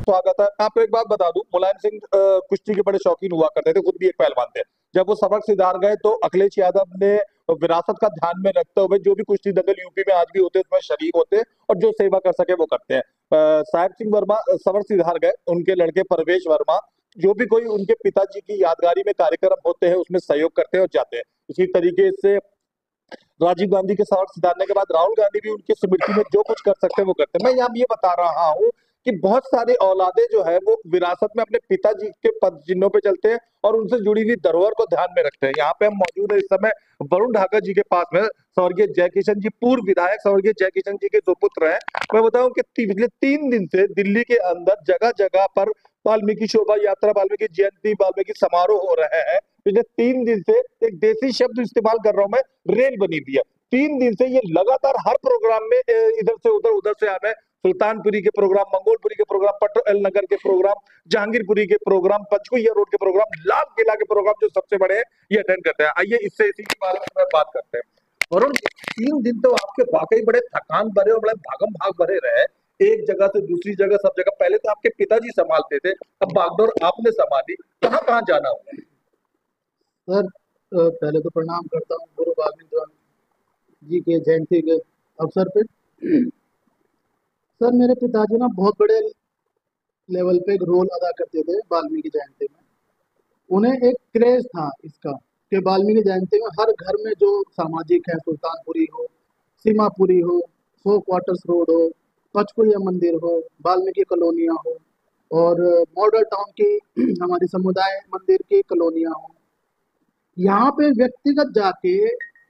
स्वागत है। मैं आपको एक बात बता दूं, मुलायम सिंह कुश्ती के बड़े शौकीन हुआ करते थे, खुद भी एक पहलवान थे। जब वो सबक सिधार गए तो अखिलेश यादव ने विरासत का ध्यान में रखते हुए जो भी कुश्ती दंगल यूपी में आज भी होते हैं उसमें शरीक होते हैं और जो सेवा कर सके वो करते हैं। साहिब सिंह वर्मा सबक सिधार गए, उनके लड़के परवेश वर्मा जो भी कोई उनके पिताजी की यादगारी में कार्यक्रम होते हैं उसमें सहयोग करते हैं और जाते हैं। इसी तरीके से राजीव गांधी के सवाल सुधारने के बाद राहुल गांधी भी उनकी स्मृति में जो कुछ कर सकते हैं वो करते हैं। मैं यहाँ ये बता रहा हूँ कि बहुत सारे औलादे जो है वो विरासत में अपने पिताजी के पद चिन्हों पे चलते हैं और उनसे जुड़ी हुई धरोहर को ध्यान में रखते हैं। यहाँ पे हम मौजूद है इस समय वरुण ढाका जी के पास में। स्वर्गीय जयकिशन जी पूर्व विधायक स्वर्गीय जयकिशन जी के सुपुत्र हैं। मैं बताऊं कि पिछले 3 दिन से दिल्ली के अंदर जगह जगह पर वाल्मीकि शोभा यात्रा, वाल्मीकि जयंती, वाल्मीकि समारोह हो रहे हैं। पिछले 3 दिन से एक देसी शब्द इस्तेमाल कर रहा हूं मैं, रेल बनी थी। 3 दिन से ये लगातार हर प्रोग्राम में इधर से उधर उधर से आना है। सुल्तानपुरी के प्रोग्राम, मंगोलपुरी के प्रोग्राम, पटेल नगर के प्रोग्राम, जहांगीरपुरी के प्रोग्राम, पंचकुइया रोड के प्रोग्राम, लाल किला के प्रोग्राम जो सबसे बड़े हैं ये अटेंड करते हैं। आइए इससे इसी के बारे में बात करते हैं। वरुण, 3 दिन तो आपके वाकई बड़े थकान भरे और बड़े भागम भाग भरे रहे। एक जगह से दूसरी जगह, सब जगह। पहले तो आपके पिताजी संभालते थे, अब बागडोर आपने संभाली। कहाँ कहाँ जाना होगा? सर, पहले तो प्रणाम करता हूँ गुरु वाल्मीकि जी के जयंती के अवसर पे। सर, मेरे पिताजी ना बहुत बड़े लेवल पे एक रोल अदा करते थे वाल्मीकि जयंती में। उन्हें एक क्रेज था इसका कि वाल्मीकि जयंती में हर घर में जो सामाजिक है, सुल्तानपुरी हो, सीमापुरी हो, 100 क्वार्टर्स रोड हो, पचकुरिया मंदिर हो, वाल्मीकि कॉलोनियाँ हो और मॉडल टाउन की हमारी समुदाय मंदिर की कॉलोनियाँ हो, यहाँ पे व्यक्तिगत जाके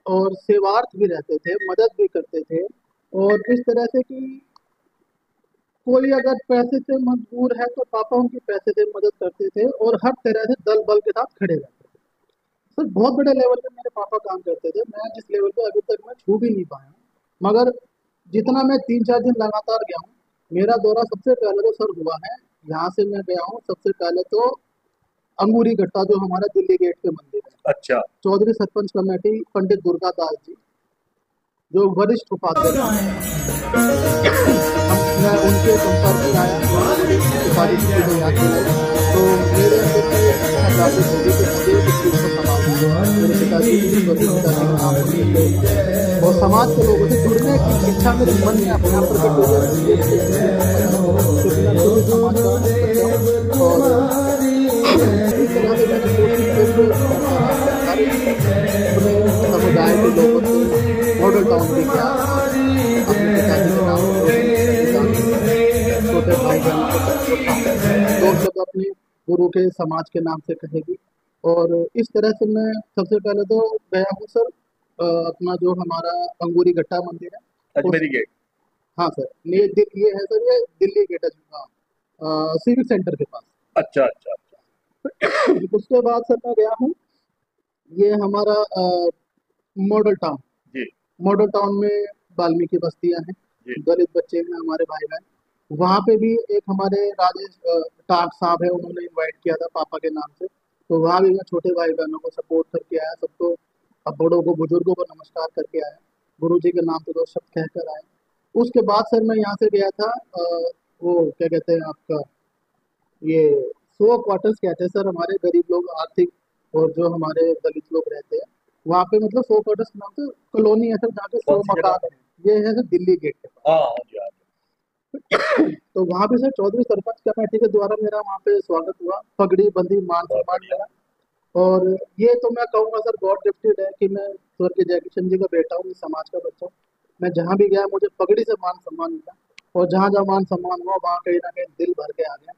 और सेवार्थ भी रहते थे, मदद भी करते थे। और इस तरह से कि कोई अगर पैसे से मजबूर है तो पापा उनकी पैसे से मदद करते थे और हर तरह से दल बल के साथ खड़े रहते थे। सर, बहुत बड़े लेवल पे मेरे पापा काम करते थे। मैं जिस लेवल पे अभी तक मैं छू भी नहीं पाया, मगर जितना मैं 3-4 दिन लगातार गया हूँ, मेरा दौरा सबसे पहले तो सर हुआ है, यहाँ से मैं गया हूँ सबसे पहले तो अंगूरी गट्टा, जो हमारा दिल्ली गेट पे मंदिर है। अच्छा। चौधरी सरपंच कमेटी पंडित दुर्गा दास जी, जो वरिष्ठ उपाध्यक्ष हैं, मैं उनके संपर्क में आया, सारी चीजें याद दिलाई। तो मेरे अंदर की एक इच्छा जागृत होगी कि मुझे इस चीज को संभालना है। मेरे पिताजी की पिताजी का नाम होने और समाज के लोगों से जुड़ने की इच्छा मेरे मन में अपने आप प्रकट हो गई। समाज का और इस तरह से मैंने समुदाय के लोगों से मॉडल टाउन भी किया, अपने पिताजी के नाम छोटे भाई बहनों को तो सब अपने गुरु के समाज के नाम से कहेगी। और इस तरह से मैं सबसे पहले तो गया हूँ सर, अपना जो हमारा अंगूरी गट्टा मंदिर है, अजमेरी गेट। हाँ सर, ये है सर, ये दिल्ली गेट, सिविक सेंटर के पास। अच्छा अच्छा अच्छा। उसके बाद सर मैं गया हूँ, ये हमारा मॉडल टाउन जी। मॉडल टाउन में वाल्मीकि बस्तियां हैं, दलित बच्चे हैं हमारे भाई बहन। वहाँ पे भी एक हमारे राजेश टाट साहब है, उन्होंने इनवाइट किया था पापा के नाम से। तो वहाँ भी मैं छोटे भाई बहनों को सपोर्ट करके आया, सबको, अब बड़ों को बुजुर्गों को नमस्कार करके आया, गुरु जी के नाम पे 2 शब्द कहकर आया। उसके बाद सर मैं यहाँ से गया था, वो क्या कहते हैं आपका, ये 100 क्वार्टर्स कहते हैं सर, हमारे गरीब लोग, आर्थिक और जो हमारे दलित लोग रहते हैं वहाँ पे, मतलब 100 क्वार्टर्स के नाम से कॉलोनी है सर, जहाँ पे 100 मकान है। ये है सर दिल्ली गेट के पास। हाँ जी, हाँ। तो वहाँ पे सर चौधरी सरपंच कमेटी के द्वारा मेरा वहाँ पे स्वागत हुआ, पगड़ी बंदी, मान सम्मान मिला। और ये तो मैं कहूँगा सर गॉड गिफ्टेड है कि मैं स्वर्गीय जयकिशन जी का बेटा हूँ, इस समाज का बच्चा हूँ। मैं जहाँ भी गया मुझे पगड़ी से मान सम्मान मिला, और जहाँ जहाँ मान सम्मान हुआ वहाँ कहीं ना कहीं दिल भर के आ गया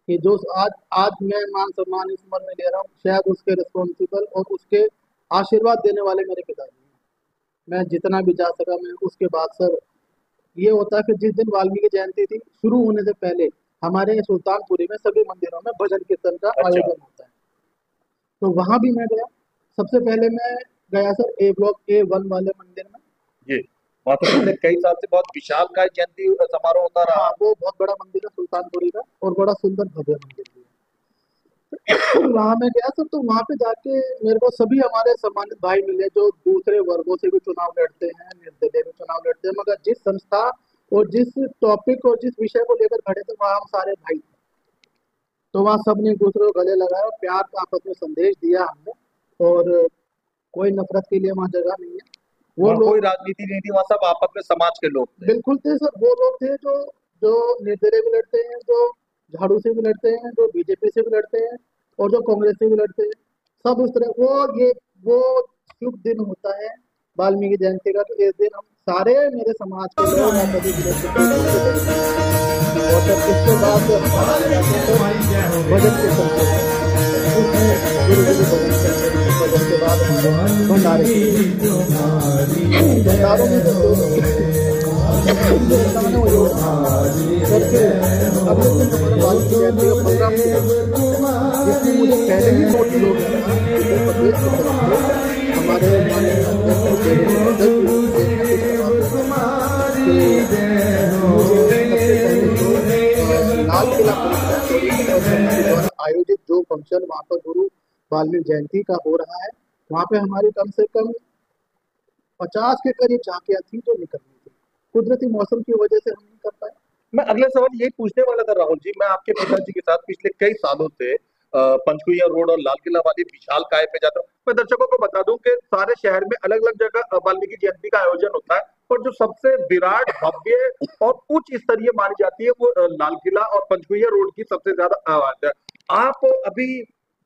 कि जो आज आज मैं मान सम्मान इस उम्र में ले रहा हूँ, शायद उसके रिस्पॉन्सिबल और उसके आशीर्वाद देने वाले मेरे पिताजी हैं। मैं जितना भी जा सका, मैं उसके बाद सर ये होता है कि जिस दिन वाल्मीकि जयंती थी शुरू होने से पहले हमारे सुल्तानपुरी में सभी मंदिरों में भजन कीर्तन का आयोजन होता है। तो वहां भी मैं गया, सबसे पहले मैं गया सर ए ब्लॉक A1 वाले मंदिर में। जी, वहाँ तो पिछले कई साल से बहुत विशाल का जयंती समारोह होता रहा। हाँ, वो बहुत बड़ा मंदिर है सुल्तानपुरी का, और बड़ा सुंदर भव्य मंदिर भी है। वहां में गया सर, तो वहां पे जाके मेरे को सभी हमारे सम्मानित भाई मिले जो दूसरे वर्गों से भी चुनाव लड़ते हैं, निर्दलीय भी चुनाव लड़ते हैं, मगर जिस संस्था और जिस टॉपिक और जिस विषय को लेकर खड़े थे वहाँ हम सारे भाई थे। तो वहाँ सबने एक दूसरे को गले लगाया और प्यार का आपस में संदेश दिया हमने। और कोई नफरत के लिए वहाँ जगह नहीं है। वो वहाँ कोई लोग राजनीति नहीं थी, वहाँ सब आपस में समाज के लोग थे। बिल्कुल थे सर, वो लोग थे जो जो निर्दलीय भी लड़ते हैं, जो झाड़ू से भी लड़ते हैं, जो बीजेपी से भी लड़ते हैं, और जो कांग्रेस से भी लड़ते हैं। सब उस तरह वो शुभ दिन होता है वाल्मीकि जयंती का। तो इस दिन हम सारे मेरे समाज के लोग आपस में मिलकर के गले मिलते हैं। और जब इसके बाद हम आगे जाते हैं तो भजन के संदर्भ में, उसमें गुरु जी के भजन करते हैं। भजन के बाद हमारे भंडारे भंडारों में जो बताने वो करके अगले दिन हमारे वाल्मीकि जयंती का प्रोग्राम किया, जिसमें मुझे पहले ही बहुत लोग हैं उत्तर प्रदेश की तरफ से हमारे माननीय अध्यक्ष देवेंद्र यादव जी ने एक मैसेज करवा कि मुझे सबसे पहले जो लाल किला परिसर द्वारा आयोजित जो फंक्शन वहाँ पर गुरु वाल्मीकि जयंती का हो रहा है, वहाँ पे हमारी कम से कम 50 के करीब झांकियां थी जो निकलनी थी। कुदरती मौसम की वजह से हम नहीं कर पाए। मैं अगले सवाल यही पूछने वाला था राहुल जी। मैं आपके पिताजी के साथ पिछले कई सालों से पंचकुइया रोड और लाल किला वाली विशाल काय पे जाता हूँ। मैं दर्शकों को बता दूं कि सारे शहर में अलग अलग जगह वाल्मीकि जयंती का आयोजन होता है, और जो सबसे विराट, भव्य और उच्च स्तरीय मानी जाती है वो लाल किला और पंचकुइया रोड की सबसे ज्यादा आवाज है। आप अभी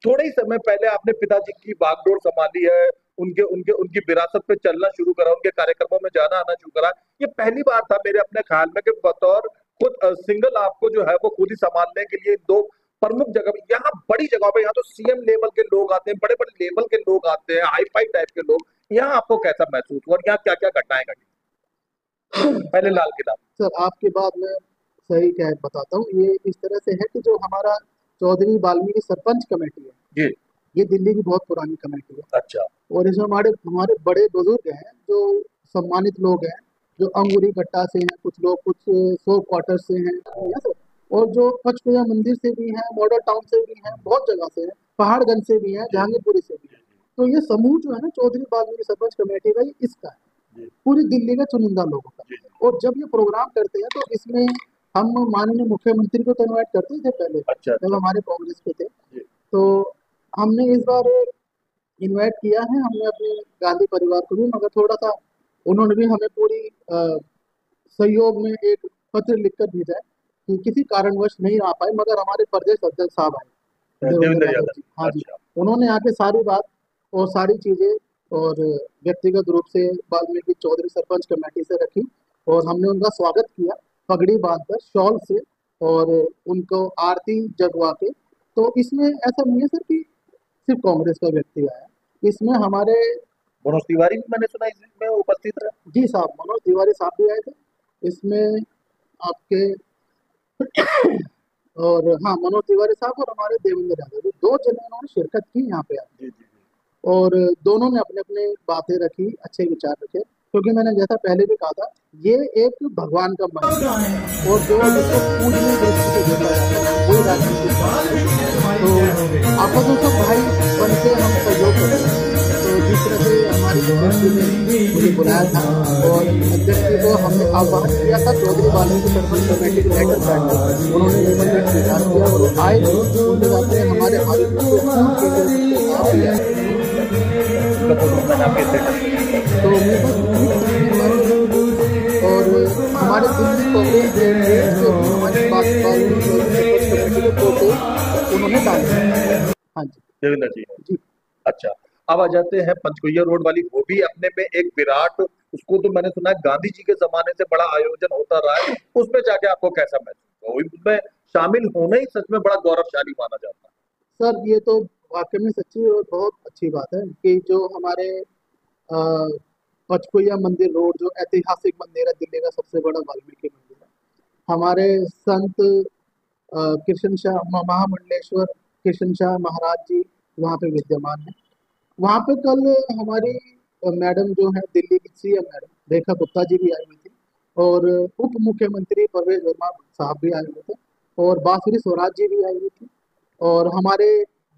थोड़े ही समय पहले आपने पिताजी की बागडोर संभाली है, उनके उनके उनकी विरासत पे चलना शुरू करा, उनके कार्यक्रमों में जाना आना शुरू करा। ये पहली बार था मेरे अपने ख्याल में कि बतौर खुद सिंगल आपको जो है वो खुद ही संभालने के लिए दो प्रमुख जगह, यहाँ बड़ी जगह पे, यहाँ तो सीएम लेवल के लोग आते हैं, बड़े बड़े लेवल के लोग आते हैं, हाई फाई टाइप के लोग। यहाँ आपको कैसा महसूस हुआ और यहाँ क्या क्या घटनाएं घटी? पहले लाल किला। सर आपकी बात मैं सही कह बताता हूँ। ये इस तरह से है कि जो हमारा चौधरी वाल्मीकि सरपंच कमेटी है, जी। ये दिल्ली की बहुत पुरानी कमेटी है। अच्छा। और इसमें हमारे हमारे बड़े बुजुर्ग हैं जो सम्मानित लोग हैं, जो अंगूरी कट्टा से हैं, कुछ लोग कुछ सो क्वार्टर से हैं, है सर। और जो पचकुया मंदिर से भी हैं, मॉडल टाउन से भी हैं, बहुत जगह से हैं, पहाड़गंज से भी हैं, जहांगीरपुरी से भी हैं। तो ये समूह जो है ना चौधरी वाल्मीकि सरपंच कमेटी का, ये इसका है, पूरी दिल्ली का चुनिंदा लोगों का। और जब ये प्रोग्राम करते हैं तो इसमें हम माननीय मुख्यमंत्री को तो इन्वाइट करते थे पहले, अच्छा। जब हमारे कांग्रेस के थे। तो हमने इस बार इनवाइट किया है, हमने अपने गांधी परिवार को भी, मगर थोड़ा सा उन्होंने भी हमें पूरी सहयोग में एक पत्र लिखकर भेजा है कि किसी कारणवश नहीं आ पाए, मगर हमारे प्रदेश अध्यक्ष साहब आए, देवेंद्र देवेंद्र यादव यादव। जी। हाँ जी, अच्छा। उन्होंने आके सारी बात और सारी चीजें और व्यक्तिगत रूप से वाल्मीकि चौधरी सरपंच कमेटी से रखी, और हमने उनका स्वागत किया पगड़ी बांधकर, शॉल से, और उनको आरती जगवा के। तो इसमें ऐसा नहीं है सर कि सिर्फ कांग्रेस का व्यक्ति आया, इसमें हमारे मनोज तिवारी भी मैंने सुना इसमें उपस्थित रहे। जी साहब मनोज तिवारी साहब भी आए थे इसमें आपके। और हाँ, मनोज तिवारी साहब और हमारे देवेंद्र यादव जी, दो जने उन्होंने शिरकत की यहाँ पे आके। जी जी जी। और दोनों ने अपने अपने बातें रखी, अच्छे विचार रखे, क्योंकि मैंने जैसा पहले भी कहा था, ये एक भगवान का मंदिर है, और जो जिसको पूजनीय दृष्टि से देखा जाता है वही राजनीतिक पार्टी। तो आपस में सब भाई बन के हम सहयोग करते हैं। तो जिस तरह से हमारी अध्यक्ष जी ने मुझे बुलाया था, और अध्यक्ष जी को हमने आह्वान किया था चौधरी वाल्मीकि सरपंच कमेटी के लेटर पैड में, उन्होंने निमंत्रण स्वीकार किया और वो आए। उनके साथ में हमारे तो और हमारे दिल्ली कांग्रेस के हमारे कमेटी के फोटो उन्होंने डाले। हाँ जी देवेंद्र जी। जी। अच्छा, अब आ जाते हैं पंचकुइया रोड वाली। वो भी अपने में एक विराट, उसको तो मैंने सुना है गांधी जी के जमाने से बड़ा आयोजन होता रहा है। उसमें जाके आपको कैसा महसूस हुआ? उसमें शामिल होना ही सच में बड़ा गौरवशाली माना जाता है। सर ये तो वाकई में सच्ची और बहुत अच्छी बात है कि जो हमारे अ, पचकुइया मंदिर रोड, जो ऐतिहासिक मंदिर है, दिल्ली का सबसे बड़ा वाल्मीकि मंदिर है, हमारे संत कृष्ण शाह महामंडलेश्वर कृष्ण शाह महाराज जी वहाँ पे विद्यमान है। वहाँ पे कल हमारी मैडम जो है दिल्ली की सीएम मैडम रेखा गुप्ता जी भी आई हुई थी, और उप मुख्यमंत्री परवेज वर्मा साहब भी आए हुए थे, और बांसुरी स्वराज जी भी आई हुई थी, और हमारे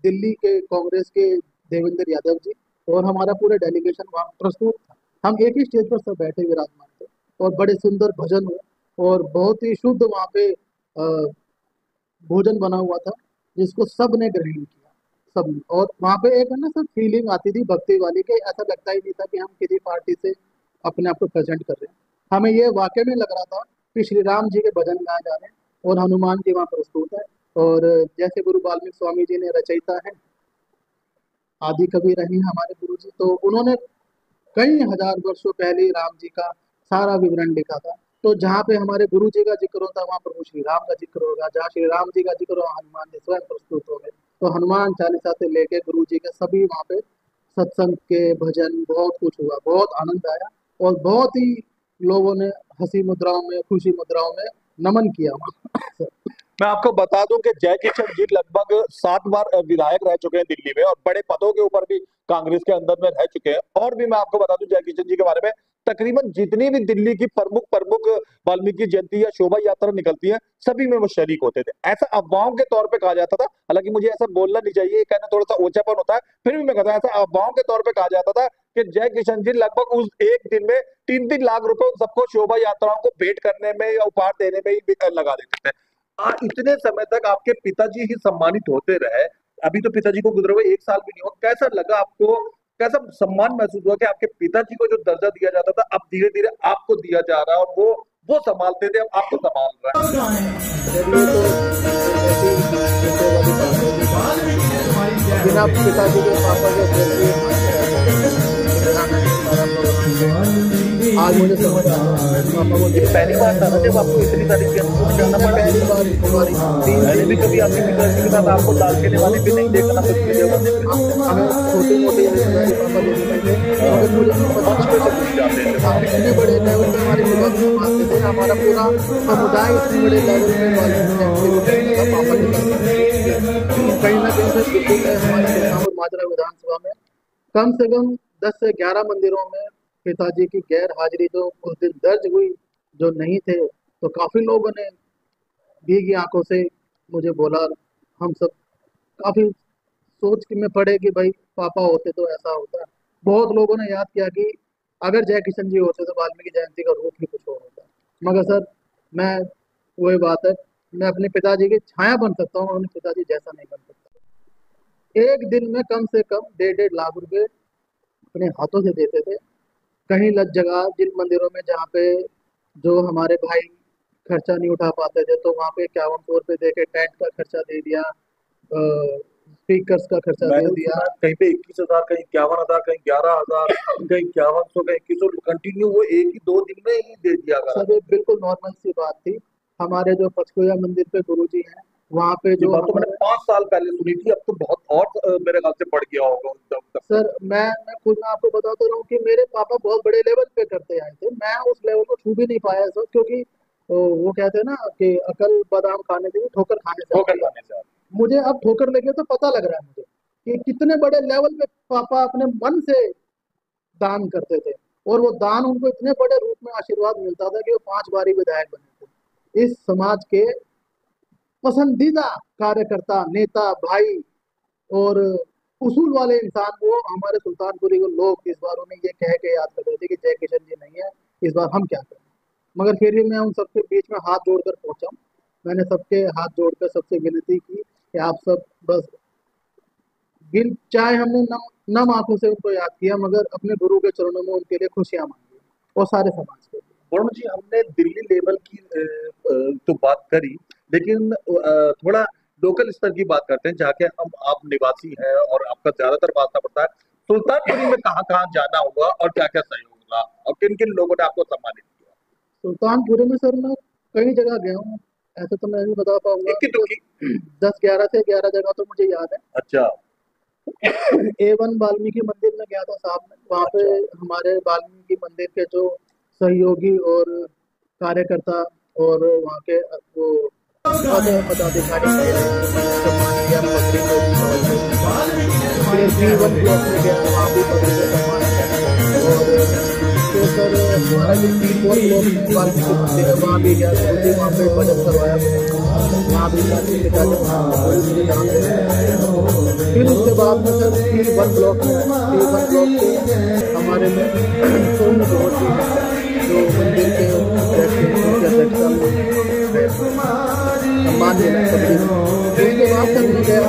दिल्ली के कांग्रेस के देवेंद्र यादव जी, और हमारा पूरा डेलीगेशन वहाँ प्रस्तुत था। हम एक ही स्टेज पर सब बैठे विराजमान थे, और बड़े सुंदर भजन हुए। और बहुत ही शुद्ध वहाँ पे भोजन बना हुआ था, जिसको सब ने ग्रहण किया, सब ने। और वहाँ पे एक है ना सर फीलिंग आती थी भक्ति वाली, कि ऐसा लगता ही नहीं था कि हम किसी पार्टी से अपने आप को प्रेजेंट कर रहे हैं। हमें ये वाकई में लग रहा था कि श्री राम जी के भजन गाए जा रहे हैं और हनुमान जी वहाँ प्रस्तुत है। और जैसे गुरु वाल्मीकि स्वामी जी ने रचयिता है, आदि कवि रहे हैं हमारे गुरु जी, तो उन्होंने कई हजार वर्षों पहले राम जी का सारा विवरण लिखा था। तो जहाँ पे हमारे गुरु जी का जिक्र होता है, वहाँ प्रभु श्री राम का जिक्र होगा। जहाँ श्री राम जी का जिक्र होगा, हनुमान जी स्वयं प्रस्तुत हो गए। तो हनुमान चालीसा से लेके गुरु जी के सभी वहाँ पे सत्संग के भजन बहुत कुछ हुआ, बहुत आनंद आया। और बहुत ही लोगों ने हंसी मुद्राओं में, खुशी मुद्राओं में नमन किया वहाँ। मैं आपको बता दूं कि जय किशन जी लगभग 7 बार विधायक रह चुके हैं दिल्ली में और बड़े पदों के ऊपर भी कांग्रेस के अंदर में रह चुके हैं। और भी मैं आपको बता दूं जय किशन जी के बारे में, तकरीबन जितनी भी दिल्ली की प्रमुख प्रमुख वाल्मीकि जयंती या शोभा यात्रा निकलती है, सभी में वो शरीक होते थे। ऐसा अफवाहों के तौर पे कहा जाता था, हालांकि मुझे ऐसा बोलना नहीं चाहिए, ये कहना थोड़ा सा ओछापन होता है, फिर भी मैं कहता हूं ऐसा अफवाहों के तौर पे कहा जाता था कि जय किशन जी लगभग उस एक दिन में 3-3 लाख रुपए उन सबको शोभा यात्राओं को भेंट करने में या उपहार देने में ही लगा देते थे। इतने समय तक आपके पिताजी ही सम्मानित होते रहे, अभी तो पिताजी को गुजरे हुए 1 साल भी नहीं हुआ। कैसा लगा आपको, कैसा सम्मान महसूस हुआ कि आपके पिताजी को जो दर्जा दिया जाता था, अब धीरे धीरे आपको दिया जा रहा है और वो संभालते थे, अब आपको संभाल रहा है। चलिए, तो बिना पिताजी के पापा के आज मुझे समझ आ रहा है। पापा मुझे पहली बार था ना जब आपको इतनी सारी चीजें जानना पड़ा? पहली बार हमारी मैंने भी कभी आपके पिताजी के साथ आपको दाल के वाले भी नहीं देखना कुछ भी हमें छोटे मोटे पापा देते थे, मगर मुझे इतने बड़े लेवल पे हमारे पिताजी मानते थे। हमारा पूरा समुदाय इतने बड़े लेवल पे पापा कहीं ना कहीं से दिल्ली में हमारे माजरा विधानसभा में कम से कम 10 से 11 मंदिरों में पिताजी की गैर हाजिरी जो उस दिन दर्ज हुई, जो नहीं थे, तो काफी लोगों ने भीगी आंखों से मुझे बोला। हम सब काफी सोच में पड़े कि भाई पापा होते तो ऐसा होता। बहुत लोगों ने याद किया कि अगर जय किशन जी होते तो वाल्मीकि जयंती का रूप ही कुछ और होता। मगर सर, मैं वही बात है, मैं अपने पिताजी की छाया बन सकता हूँ, अपने पिताजी जैसा नहीं बन सकता। एक दिन में कम से कम 1.5 लाख रुपए अपने हाथों से देते थे। कहीं लग जगह जिन मंदिरों में जहाँ पे जो हमारे भाई खर्चा नहीं उठा पाते थे, तो वहाँ पे 5100 रुपये दे के टेंट का खर्चा दे दिया, स्पीकर्स का खर्चा दे दिया। कहीं पे 21,000, कहीं 51,000, कहीं 11,000, कहीं 5100, कहीं 2100, कंटिन्यू वो 1 ही 2 दिन में ही दे दिया गया। सब बिल्कुल नॉर्मल सी बात थी। हमारे जो पचकुया मंदिर पे गुरुजी हैं, वहाँ पे जो तो मैंने 5 साल पहले सुनी थी, अब तो बहुत और मेरे ख्याल से बढ़ गया होगा। सर, मैं खुद आपको बताता रहा हूँ कि मेरे पापा बहुत बड़े लेवल पे करते आए थे। मैं उस लेवल को छू भी नहीं पाया सर, क्योंकि वो कहते हैं ना कि अकल बादाम खाने से, ठोकर खाने से। मुझे अब ठोकर लगे तो पता लग रहा है मुझे कि कितने बड़े लेवल पे पापा अपने मन से दान करते थे, और वो दान उनको इतने बड़े रूप में आशीर्वाद मिलता था कि वो 5 बारी विधायक बने थे। इस समाज के पसंदीदा कार्यकर्ता, नेता, भाई और उसूल वाले इंसान वो हमारे सुल्तानपुरी के लोग इस बार उन्हें ये कह के याद कर रहे थे कि जय किशन जी नहीं है, इस बार हम क्या करें। मगर फिर भी मैं उन सबके बीच में हाथ जोड़कर पहुंचा। मैंने सबके हाथ जोड़कर सबसे विनती की कि आप सब बस चाहे हमने नम आंखों से उनको याद किया, मगर अपने गुरु के चरणों में उनके लिए खुशियां मांगी और सारे समाज के लिए। वरुण जी, हमने दिल्ली लेवल की तो बात करी, लेकिन थोड़ा लोकल स्तर की बात करते हैं, जहाँ के आप निवासी हैं और आपका ज्यादातर वास्ता पड़ता है। सुल्तानपुरी में कहाँ कहाँ जाना होगा और क्या क्या सहयोग होगा और किन किन लोगों ने आपको सम्मानित किया? सुल्तानपुरी में सर मैं कई जगह गया हूँ, ऐसे तो मैं नहीं बता पाऊंगा। 10-11 से 11 जगह तो मुझे याद है। अच्छा। A1 वाल्मीकि मंदिर में गया था साहब में। वहाँ पे हमारे वाल्मीकि मंदिर के जो सहयोगी और कार्यकर्ता और वहाँ के वो पदाधिकारी B1 ब्लॉक में गया, वहाँ भी और सर हमारा जो B4 ब्लॉक वाल्मीकि मंदिर है वहाँ भी गया, वहाँ पे बजट करवाया, वहाँ भी फिर उसके बाद में सर B1 ब्लॉक हमारे में सोनू जो मंदिर के की अध्यक्षता में सम्मान मिला कबड्डी में। उसके बाद सर मैं गया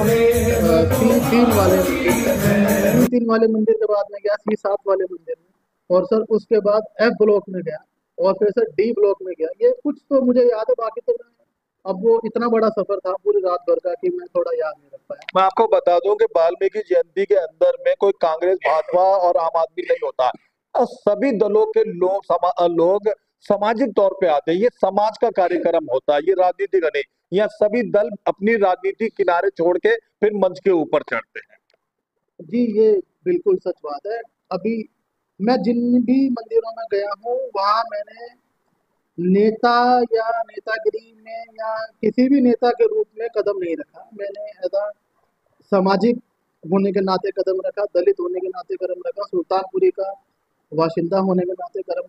तीन वाले मंदिर के बाद मैं गया C7 वाले मंदिर में, और सर उसके बाद F ब्लॉक में गया, और फिर सर D ब्लॉक में गया। ये कुछ तो मुझे याद है, बाकी तो मैं अब वो इतना बड़ा सफर था पूरी रात भर का कि मैं थोड़ा याद नहीं रख पाया। मैं आपको बता दूं कि वाल्मीकि जयंती के अंदर में कोई कांग्रेस, भाजपा और आम आदमी नहीं होता। सभी दलों के लोग सामाजिक तौर पे आते हैं। ये समाज का कार्यक्रम होता है, ये राजनीति का नहीं। यहाँ सभी दल अपनी राजनीति किनारे छोड़ के फिर मंच के ऊपर चढ़ते हैं। जी, ये बिल्कुल सच बात है। अभी मैं जिन भी मंदिरों में गया हूँ वहाँ मैंने नेता या नेतागिरी में या किसी भी नेता के रूप में कदम नहीं रखा। मैंने ऐसा सामाजिक होने के नाते कदम रखा, दलित होने के नाते कदम रखा, सुल्तानपुरी का वाशिंदा होने के नाते कदम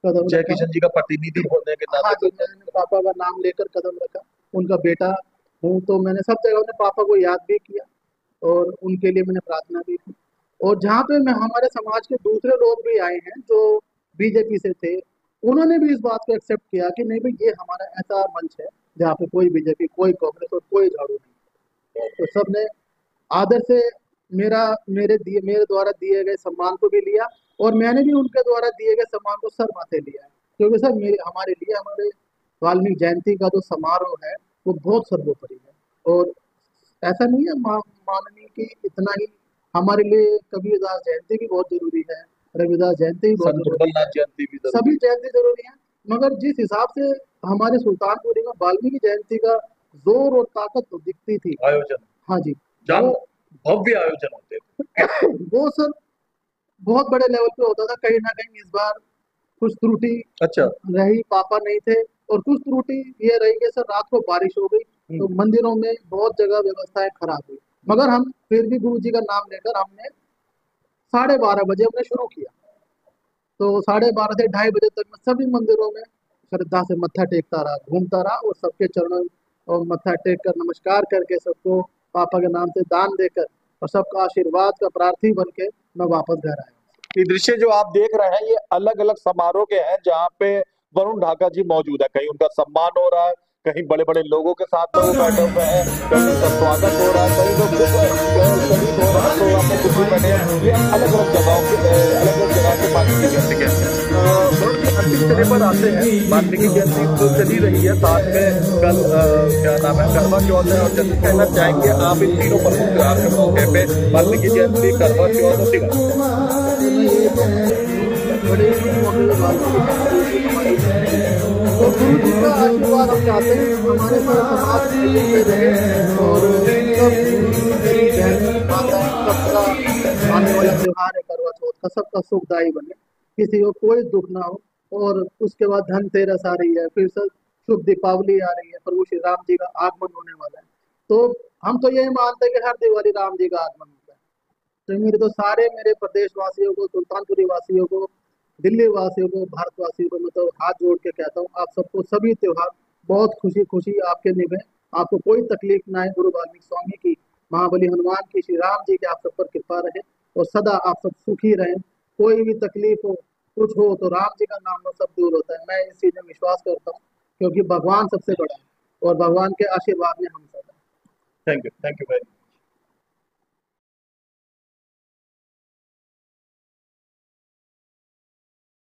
जय रखा। किशन जी का प्रतिनिधि होने के हाँ नाते। जी, मैंने पापा का नाम लेकर कदम रखा। उनका बेटा हूँ तो मैंने सब जगह अपने पापा को याद भी किया और उनके लिए मैंने प्रार्थना भी की। और जहाँ पे मैं हमारे समाज के दूसरे लोग भी आए हैं जो बीजेपी से थे, उन्होंने भी इस बात को एक्सेप्ट किया कि नहीं भाई, ये हमारा ऐसा मंच है जहाँ पे कोई बीजेपी, कोई कांग्रेस और कोई झाड़ू नहीं। तो सबने आदर से मेरे द्वारा दिए गए सम्मान को भी लिया, और मैंने भी उनके द्वारा दिए गए सम्मान को सर माथे लिया है। क्योंकि सर हमारे लिए हमारे वाल्मीकि जयंती का जो समारोह है वो बहुत सर्वोपरि है। और ऐसा नहीं है माननीय कि इतना ही, हमारे लिए कबीरदास जयंती भी बहुत जरूरी है, रविदास जयंती भी बहुत संत जरूरी है, दुर्लभनाथ जयंती भी जरूरी सभी जयंती जरूरी है। मगर जिस हिसाब से हमारे सुल्तानपुरी में वाल्मीकि जयंती का जोर और ताकत तो दिखती थी। आयोजन, हाँ जी, जहाँ वो भव्य आयोजन होते थे। वो सर बहुत बड़े लेवल पे होता था। कहीं ना कहीं इस बार कुछ त्रुटि अच्छा। रही, पापा नहीं थे, और कुछ त्रुटि ये रही कि सर रात को बारिश हो गई तो मंदिरों में बहुत जगह व्यवस्थाएं खराब हुई। मगर हम फिर भी गुरु जी का नाम लेकर हमने 12:30 बजे हमने शुरू किया। तो 12:30 से 2:30 बजे तक मैं सभी मंदिरों में श्रद्धा से मत्था टेकता रहा, घूमता रहा, और सबके चरणों और मत्था टेक कर नमस्कार करके सबको पापा के नाम से दान देकर और सबका आशीर्वाद का प्रार्थी बन के मैं वापस घर आया। ये दृश्य जो आप देख रहे हैं ये अलग अलग समारोह के हैं जहाँ पे वरुण ढाका जी मौजूद है। कहीं उनका सम्मान हो रहा है, कहीं बड़े बड़े लोगों के साथ में वो बैठे हुए हैं, कहीं उनका स्वागत हो रहा है, कहीं तो खुद शहीद हो रहा है तो आपने कुछ भी बने। ये अलग अलग जगहों के अलग अलग जगह के वाल्मीकि जयंती के बहुत ही अंतिम चले पर आते हैं। वाल्मीकि जयंती तो चली रही है, साथ में कल क्या नाम है, करवा चौथ है। और जैसे कहना चाहेंगे आप इन तीनों प्रमुख त्योहार के मौके पे, वाल्मीकि जयंती, करवा चौथ और दिवाली, बड़े ही मौके पे तो गुरु जी का आशीर्वाद हम चाहते हैं हमारे सारे समाज में रहे, और सब मेरी बहन माता सबका आने वाला त्योहार है करवा चौथ का, सबका सुखदायी बने, किसी को कोई दुख ना हो। और उसके बाद धनतेरस आ रही है, फिर सब शुभ दीपावली आ रही है, प्रभु श्री राम जी का आगमन होने वाला है। तो हम तो यही मानते हैं कि हर दिवाली राम जी का आगमन होता है। तो मेरे तो सारे मेरे प्रदेशवासियों को, सुल्तानपुरी वासियों को, दिल्ली वासियों को, भारतवासियों को मैं तो हाथ जोड़ के कहता हूँ, आप सबको सभी त्योहार बहुत खुशी खुशी आपके निभे, आपको कोई तकलीफ ना आए। गुरु वाल्मीकि स्वामी की, महाबली हनुमान की, श्री राम जी की आप सब पर कृपा रहे, और सदा आप सब सुखी रहें। कोई भी तकलीफ हो, कुछ हो तो राम जी का नाम में सब दूर होता है। मैं इस चीज में विश्वास करता हूँ, क्योंकि भगवान सबसे बड़ा है और भगवान के आशीर्वाद में हम सब हैं। Thank you very much.